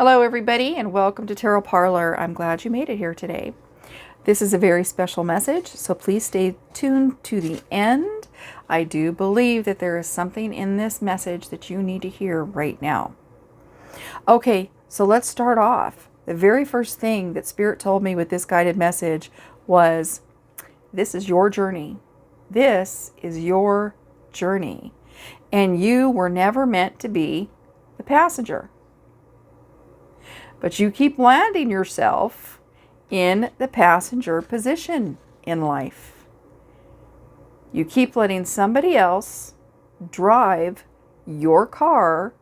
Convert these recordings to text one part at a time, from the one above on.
Hello everybody and welcome to Tarot Parlor. I'm glad you made it here today. This is a very special message, so please stay tuned to the end. I do believe that there is something in this message that you need to hear right now. Okay, so let's start off. The very first thing that Spirit told me with this guided message was, this is your journey. This is your journey. And you were never meant to be the passenger. But you keep landing yourself in the passenger position in life. You keep letting somebody else drive your car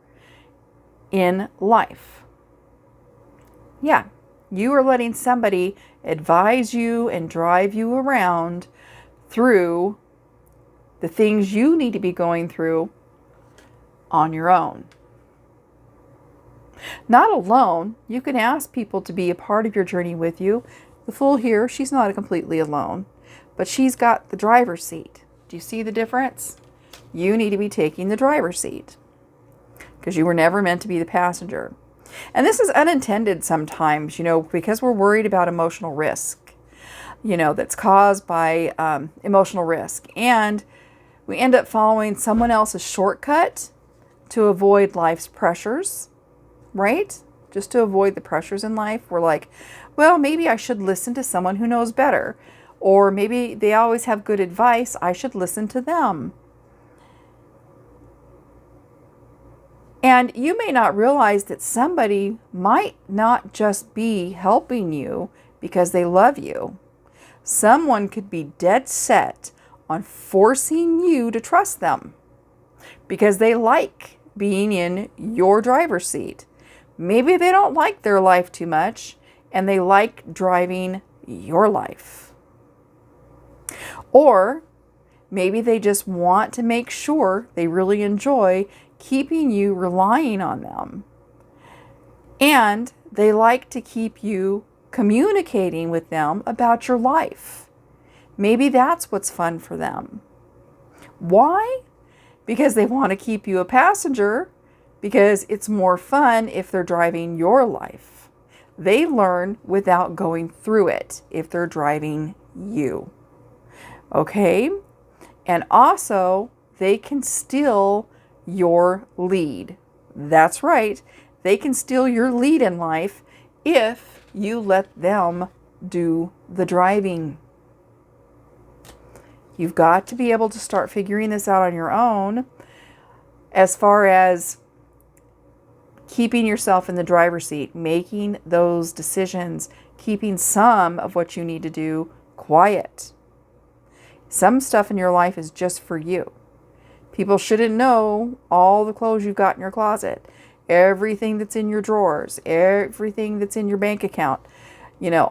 in life. Yeah, you are letting somebody advise you and drive you around through the things you need to be going through on your own. Not alone. You can ask people to be a part of your journey with you. The Fool here, she's not completely alone, but she's got the driver's seat. Do you see the difference? You need to be taking the driver's seat because you were never meant to be the passenger. And this is unintended sometimes, because we're worried about emotional risk, that's caused by emotional risk. And we end up following someone else's shortcut to avoid life's pressures. Right? Just to avoid the pressures in life. We're like, well, maybe I should listen to someone who knows better. Or maybe they always have good advice. I should listen to them. And you may not realize that somebody might not just be helping you because they love you. Someone could be dead set on forcing you to trust them because they like being in your driver's seat. Maybe they don't like their life too much and they like driving your life. Or maybe they just want to make sure they really enjoy keeping you relying on them. And they like to keep you communicating with them about your life. Maybe that's what's fun for them. Why? Because they want to keep you a passenger. Because it's more fun if they're driving your life. They learn without going through it if they're driving you. Okay? And also, they can steal your lead. That's right. They can steal your lead in life if you let them do the driving. You've got to be able to start figuring this out on your own as far as keeping yourself in the driver's seat, making those decisions, keeping some of what you need to do quiet. Some stuff in your life is just for you. People shouldn't know all the clothes you've got in your closet, everything that's in your drawers, everything that's in your bank account,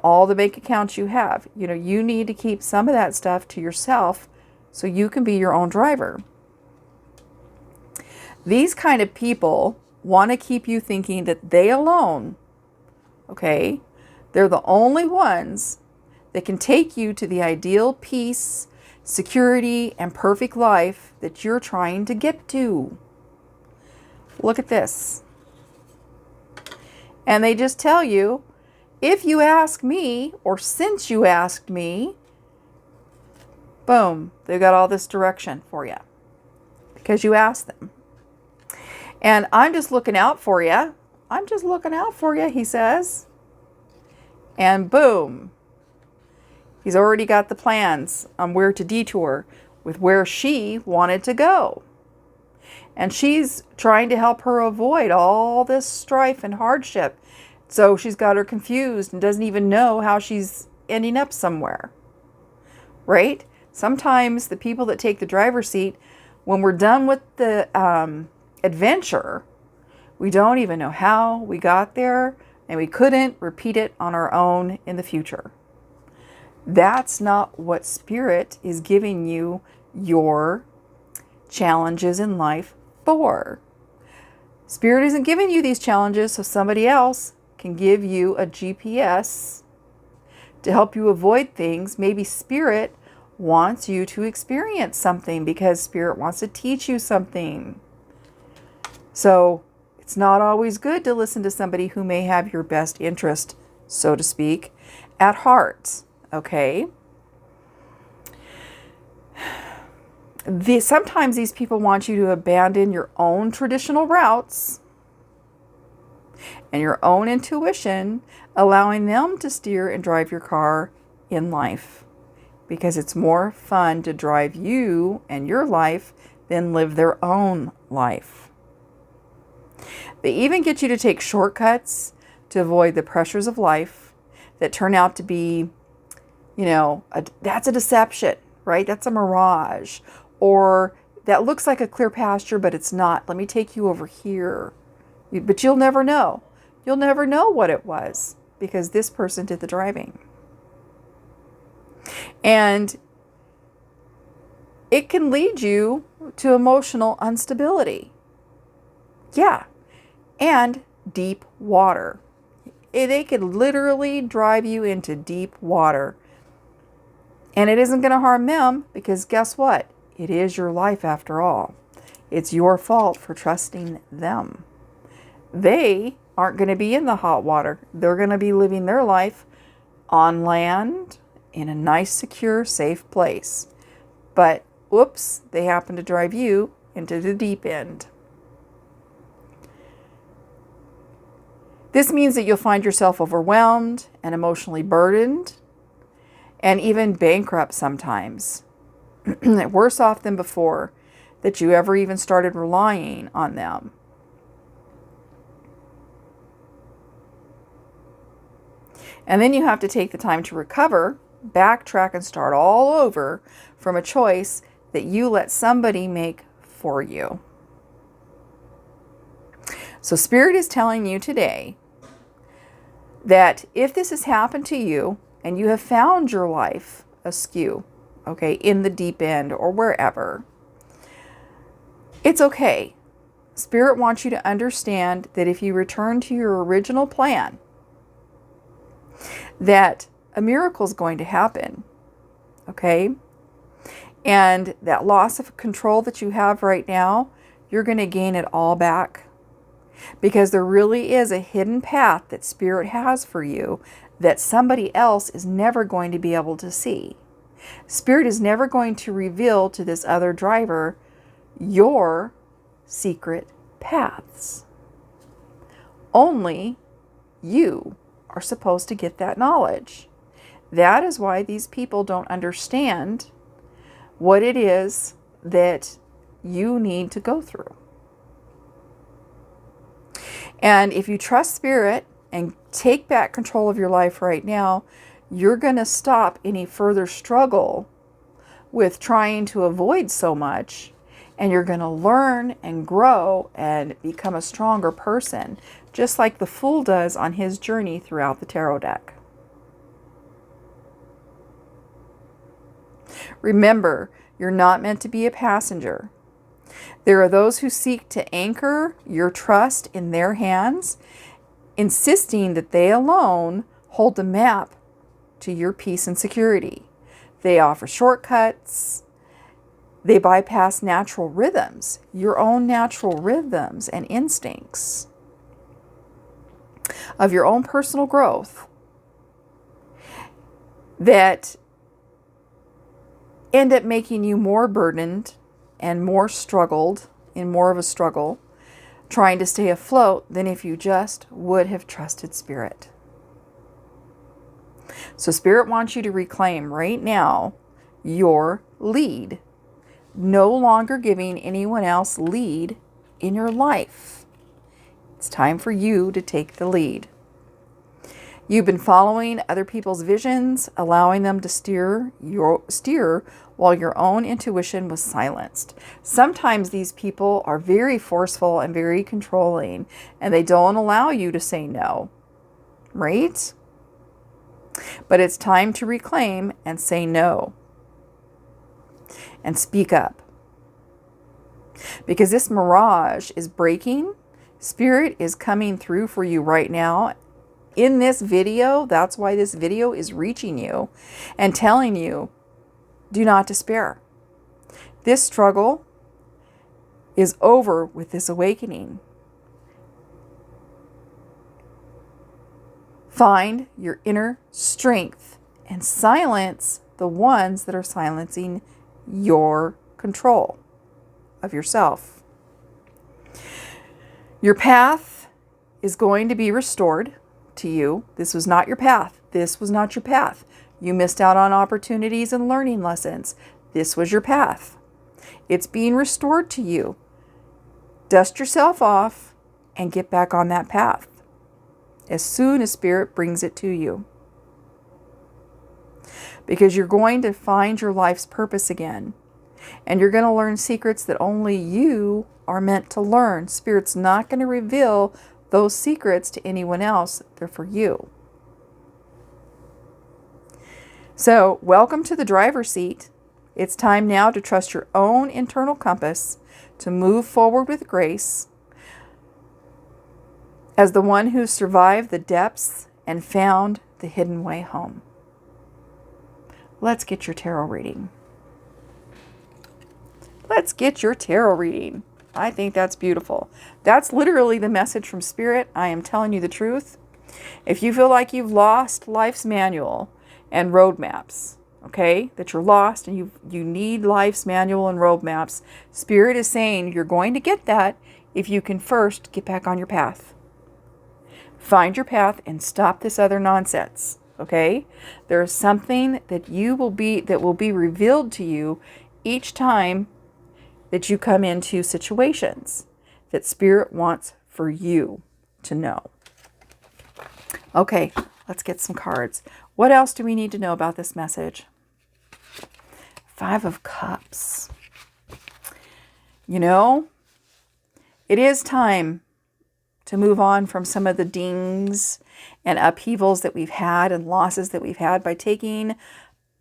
all the bank accounts you have. You need to keep some of that stuff to yourself so you can be your own driver. These kind of people want to keep you thinking that they alone, okay, they're the only ones that can take you to the ideal peace, security, and perfect life that you're trying to get to. Look at this. And they just tell you, if you ask me, or since you asked me, boom, they've got all this direction for you because you asked them. And I'm just looking out for you. I'm just looking out for you, he says. And boom. He's already got the plans on where to detour with where she wanted to go. And she's trying to help her avoid all this strife and hardship. So she's got her confused and doesn't even know how she's ending up somewhere. Right? Sometimes the people that take the driver's seat, when we're done with the adventure, we don't even know how we got there, and we couldn't repeat it on our own in the future. That's not what Spirit is giving you your challenges in life for. Spirit isn't giving you these challenges so somebody else can give you a GPS to help you avoid things. Maybe Spirit wants you to experience something because Spirit wants to teach you something. So It's not always good to listen to somebody who may have your best interest, so to speak, at heart. Okay? Sometimes these people want you to abandon your own traditional routes and your own intuition, allowing them to steer and drive your car in life. Because it's more fun to drive you and your life than live their own life. They even get you to take shortcuts to avoid the pressures of life that turn out to be, that's a deception, right? That's a mirage. Or that looks like a clear pasture, but it's not. Let me take you over here. But you'll never know. You'll never know what it was because this person did the driving. And it can lead you to emotional instability. Yeah. And deep water. They could literally drive you into deep water. And it isn't going to harm them because guess what? It is your life after all. It's your fault for trusting them. They aren't going to be in the hot water. They're going to be living their life on land in a nice, secure, safe place. But, whoops, they happen to drive you into the deep end. This means that you'll find yourself overwhelmed and emotionally burdened and even bankrupt sometimes. Worse off than before that you ever even started relying on them. And then you have to take the time to recover, backtrack, and start all over from a choice that you let somebody make for you. So Spirit is telling you today that if this has happened to you and you have found your life askew, okay, in the deep end or wherever, it's okay. Spirit wants you to understand that if you return to your original plan, that a miracle is going to happen, okay? And that loss of control that you have right now, you're going to gain it all back. Because there really is a hidden path that Spirit has for you that somebody else is never going to be able to see. Spirit is never going to reveal to this other driver your secret paths. Only you are supposed to get that knowledge. That is why these people don't understand what it is that you need to go through. And if you trust Spirit and take back control of your life right now, you're going to stop any further struggle with trying to avoid so much, and you're going to learn and grow and become a stronger person, just like the Fool does on his journey throughout the tarot deck. Remember, you're not meant to be a passenger. There are those who seek to anchor your trust in their hands, insisting that they alone hold the map to your peace and security. They offer shortcuts. They bypass natural rhythms, your own natural rhythms and instincts of your own personal growth that end up making you more burdened and more struggled, in more of a struggle, trying to stay afloat than if you just would have trusted Spirit. So Spirit wants you to reclaim right now your lead. No longer giving anyone else lead in your life. It's time for you to take the lead. You've been following other people's visions, allowing them to steer while your own intuition was silenced. Sometimes these people are very forceful and very controlling, and they don't allow you to say no, right? But it's time to reclaim and say no. And speak up. Because this mirage is breaking. Spirit is coming through for you right now. In this video, that's why this video is reaching you and telling you, do not despair. This struggle is over with this awakening. Find your inner strength and silence the ones that are silencing your control of yourself. Your path is going to be restored to you. This was not your path. This was not your path. You missed out on opportunities and learning lessons. This was your path. It's being restored to you. Dust yourself off and get back on that path as soon as Spirit brings it to you. Because you're going to find your life's purpose again. And you're going to learn secrets that only you are meant to learn. Spirit's not going to reveal those secrets to anyone else. They're for you. So, welcome to the driver's seat. It's time now to trust your own internal compass to move forward with grace as the one who survived the depths and found the hidden way home. Let's get your tarot reading. Let's get your tarot reading. I think that's beautiful. That's literally the message from Spirit. I am telling you the truth. If you feel like you've lost life's manual and roadmaps, okay, that you're lost and you need life's manual and roadmaps, Spirit is saying you're going to get that if you can first get back on your path. Find your path and stop this other nonsense, okay? There is something that will be revealed to you each time that you come into situations that Spirit wants for you to know. Okay, let's get some cards. What else do we need to know about this message? 5 of Cups. You know, it is time to move on from some of the dings and upheavals that we've had and losses that we've had by taking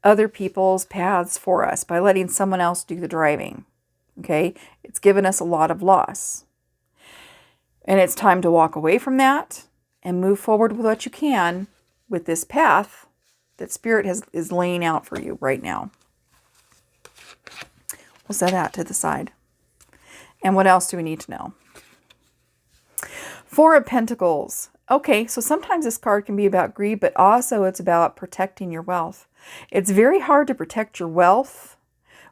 other people's paths for us, by letting someone else do the driving. Okay? It's given us a lot of loss. And it's time to walk away from that and move forward with what you can with this path that Spirit is laying out for you right now. We'll set that to the side. And what else do we need to know? 4 of Pentacles. Okay, so sometimes this card can be about greed, but also it's about protecting your wealth. It's very hard to protect your wealth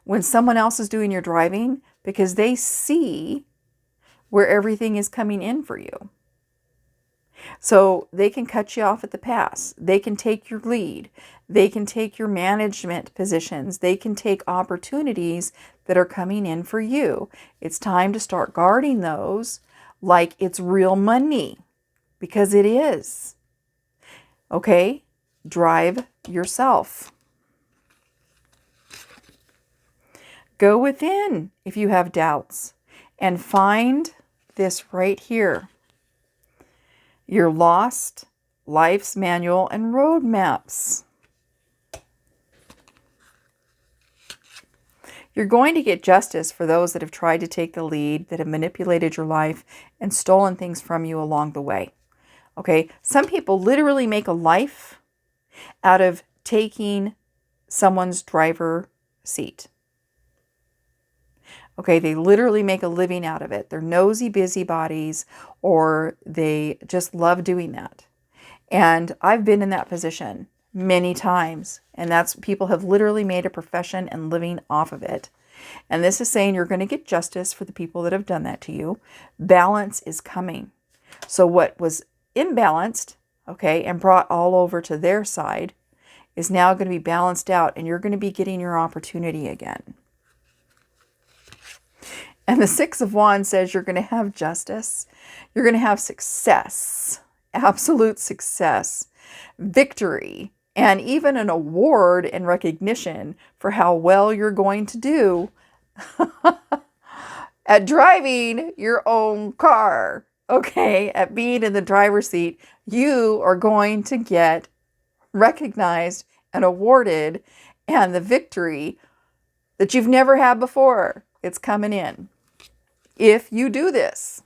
when someone else is doing your driving because they see where everything is coming in for you. So they can cut you off at the pass. They can take your lead. They can take your management positions. They can take opportunities that are coming in for you. It's time to start guarding those like it's real money, because it is. Okay? Drive yourself. Go within if you have doubts and find this right here. Your lost life's manual and roadmaps. You're going to get justice for those that have tried to take the lead, that have manipulated your life and stolen things from you along the way. Okay, some people literally make a life out of taking someone's driver seat. Okay, they literally make a living out of it. They're nosy busybodies, or they just love doing that. And I've been in that position many times, and that's people have literally made a profession and living off of it. And this is saying you're going to get justice for the people that have done that to you. Balance is coming. So what was imbalanced, okay, and brought all over to their side is now going to be balanced out, and you're going to be getting your opportunity again. And the 6 of Wands says you're going to have justice. You're going to have success, absolute success, victory, and even an award and recognition for how well you're going to do at driving your own car. Okay, at being in the driver's seat, you are going to get recognized and awarded, and the victory that you've never had before, it's coming in. If you do this.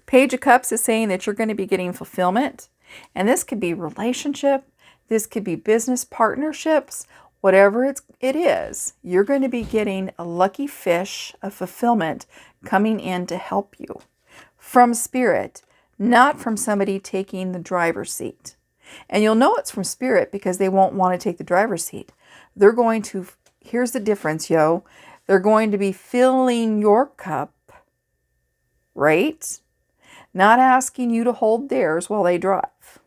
Page of Cups is saying that you're going to be getting fulfillment. And this could be relationship. This could be business partnerships. Whatever it is, you're going to be getting a lucky fish of fulfillment coming in to help you from Spirit. not from somebody taking the driver's seat. And you'll know it's from Spirit because they won't want to take the driver's seat. They're going to, here's the difference, yo. They're going to be filling your cup, right? Not asking you to hold theirs while they drive.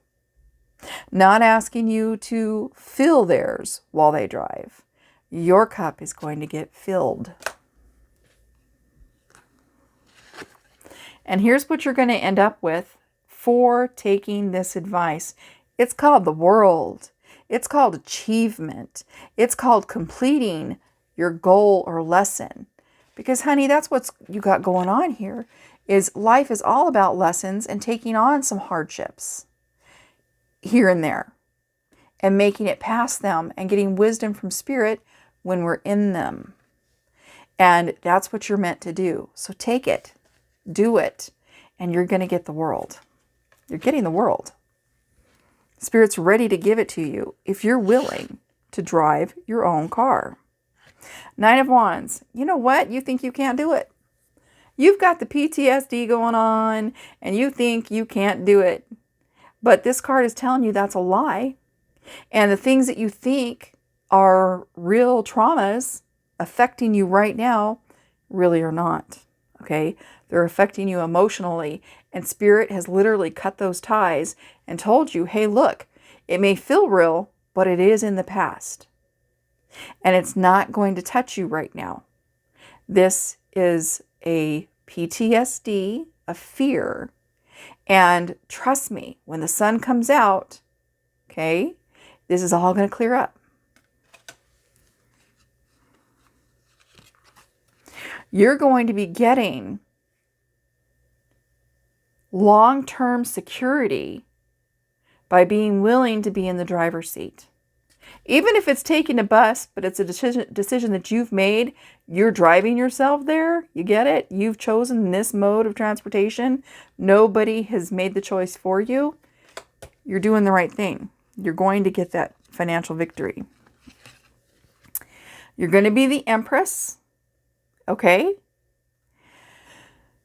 Not asking you to fill theirs while they drive. Your cup is going to get filled. And here's what you're going to end up with for taking this advice. It's called the world. It's called achievement. It's called completing your goal or lesson. Because, honey, that's what you got going on here, is life is all about lessons and taking on some hardships here and there and making it past them and getting wisdom from Spirit when we're in them. And that's what you're meant to do. So take it, do it, and you're going to get the world. You're getting the world. Spirit's ready to give it to you if you're willing to drive your own car. Nine of Wands. You know what? You think you can't do it. You've got the PTSD going on and you think you can't do it. But this card is telling you that's a lie. And the things that you think are real traumas affecting you right now really are not. Okay? They're affecting you emotionally. And Spirit has literally cut those ties and told you, hey, look, it may feel real, but it is in the past. And it's not going to touch you right now. This is a PTSD, a fear. And trust me, when the sun comes out, okay, this is all going to clear up. You're going to be getting long-term security by being willing to be in the driver's seat. Even if it's taking a bus, but it's a decision that you've made, you're driving yourself there. You get it? You've chosen this mode of transportation. Nobody has made the choice for you. You're doing the right thing. You're going to get that financial victory. You're going to be the Empress. Okay?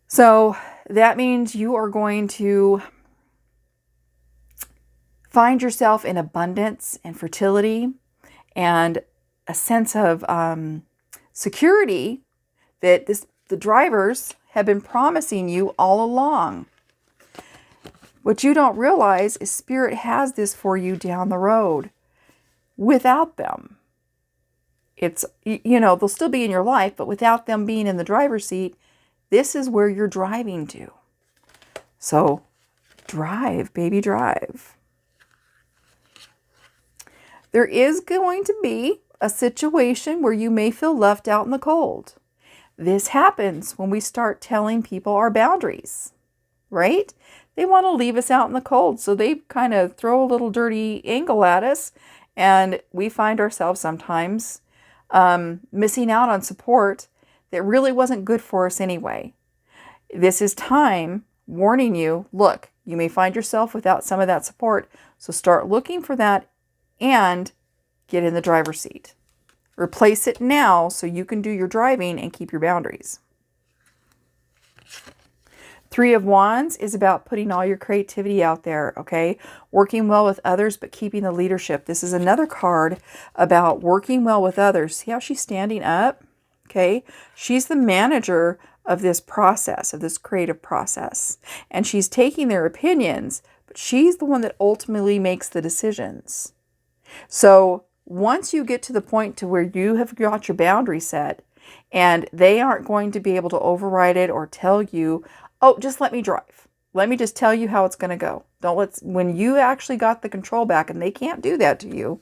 So that means you are going to find yourself in abundance and fertility and a sense of security that the drivers have been promising you all along. What you don't realize is Spirit has this for you down the road without them. It's, you know, they'll still be in your life, but without them being in the driver's seat, this is where you're driving to. So drive, baby, drive. There is going to be a situation where you may feel left out in the cold. This happens when we start telling people our boundaries, right? They want to leave us out in the cold, so they kind of throw a little dirty angle at us, and we find ourselves sometimes missing out on support that really wasn't good for us anyway. This is time warning you, look, you may find yourself without some of that support, so start looking for that and get in the driver's seat. Replace it now so you can do your driving and keep your boundaries. Three of Wands is about putting all your creativity out there, okay? Working well with others, but keeping the leadership. This is another card about working well with others. See how she's standing up? Okay? She's the manager of this process, of this creative process. And she's taking their opinions, but she's the one that ultimately makes the decisions. So once you get to the point to where you have got your boundary set and they aren't going to be able to override it or tell you, oh, just let me drive. Let me just tell you how it's going to go. When you actually got the control back and they can't do that to you,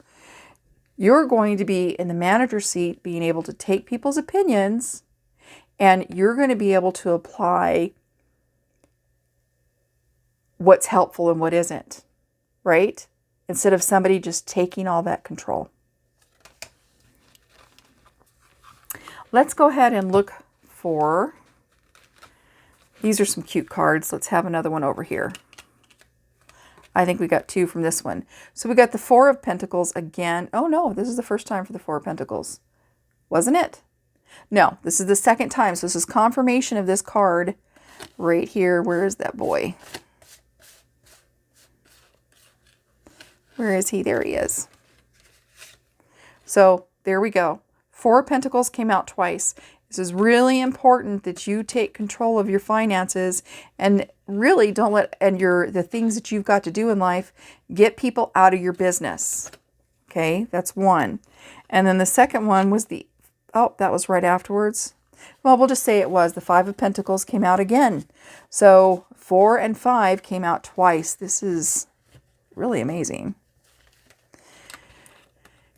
you're going to be in the manager's seat being able to take people's opinions and you're going to be able to apply what's helpful and what isn't, right? Instead of somebody just taking all that control. Let's go ahead and look for, these are some cute cards. Let's have another one over here. I think we got two from this one. So we got the Four of Pentacles again. Oh no, this is the first time for the Four of Pentacles. Wasn't it? No, this is the second time. So this is confirmation of this card right here. Where is that boy? Where is he? There he is. So there we go. 4 of Pentacles came out twice. This is really important that you take control of your finances and really don't let the things that you've got to do in life get people out of your business. Okay, that's 1. And then the second one was that was right afterwards. Well, we'll just say it was. The 5 of Pentacles came out again. So 4 and 5 came out twice. This is really amazing.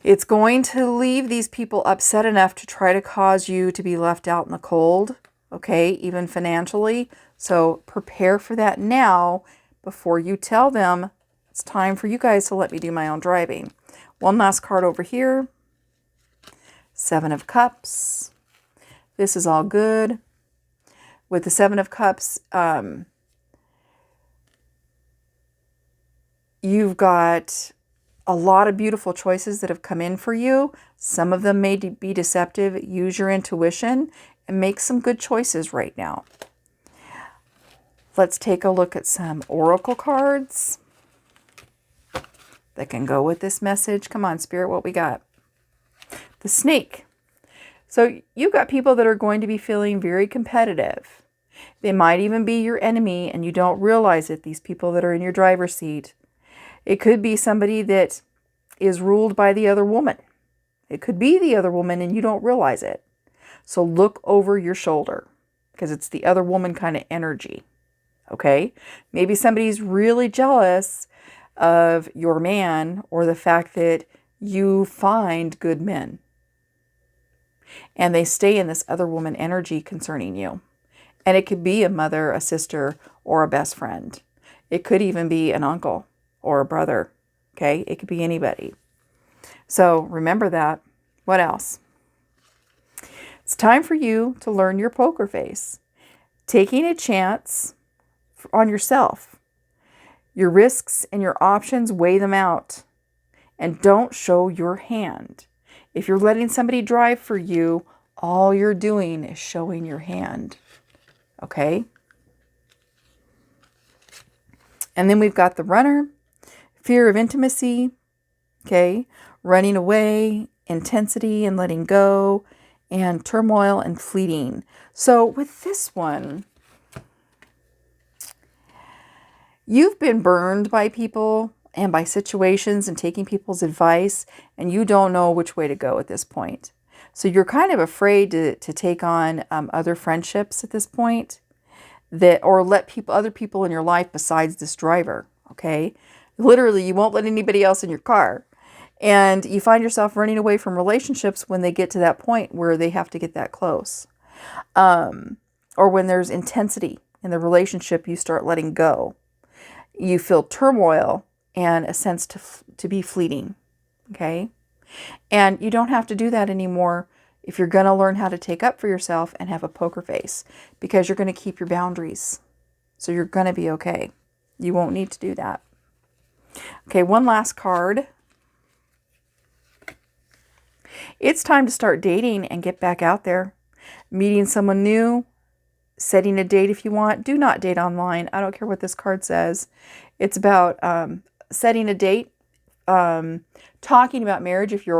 It's going to leave these people upset enough to try to cause you to be left out in the cold, okay, even financially. So prepare for that now before you tell them it's time for you guys to let me do my own driving. One last card over here. 7 of Cups. This is all good. With the 7 of Cups, you've got a lot of beautiful choices that have come in for you. Some of them may be deceptive. Use your intuition and make some good choices right now. Let's take a look at some oracle cards that can go with this message. Come on, Spirit, what we got? The Snake. So you've got people that are going to be feeling very competitive. They might even be your enemy and you don't realize it, these people that are in your driver's seat. It could be somebody that is ruled by the other woman. It could be the other woman and you don't realize it. So look over your shoulder because it's the other woman kind of energy. Okay? Maybe somebody's really jealous of your man or the fact that you find good men. And they stay in this other woman energy concerning you. And it could be a mother, a sister, or a best friend. It could even be an uncle or a brother. Okay? It could be anybody. So remember that. What else? It's time for you to learn your poker face. Taking a chance on yourself. Your risks and your options, weigh them out. And don't show your hand. If you're letting somebody drive for you, all you're doing is showing your hand. Okay? And then we've got the Runner. Fear of intimacy. Okay? Running away, intensity and letting go, and turmoil and fleeting. So with this one, you've been burned by people and by situations and taking people's advice, and you don't know which way to go at this point. So you're kind of afraid to take on other friendships at this point, or let other people in your life besides this driver, okay? Literally, you won't let anybody else in your car. And you find yourself running away from relationships when they get to that point where they have to get that close. Or when there's intensity in the relationship, you start letting go. You feel turmoil and a sense to be fleeting, okay? And you don't have to do that anymore if you're going to learn how to take up for yourself and have a poker face, because you're going to keep your boundaries. So you're going to be okay. You won't need to do that. Okay, one last card. It's time to start dating and get back out there. Meeting someone new, setting a date if you want. Do not date online. I don't care what this card says. It's about setting a date, talking about marriage if you're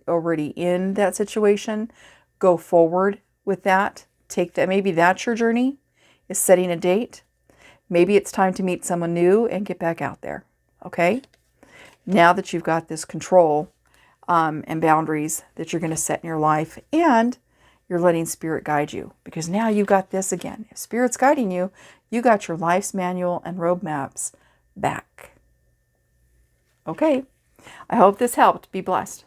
already in that situation. Go forward with that. Take that. Maybe that's your journey, is setting a date. Maybe it's time to meet someone new and get back out there. Okay? Now that you've got this control and boundaries that you're going to set in your life, and you're letting Spirit guide you, because now you've got this again. If Spirit's guiding you, you got your life's manual and roadmaps back. Okay. I hope this helped. Be blessed.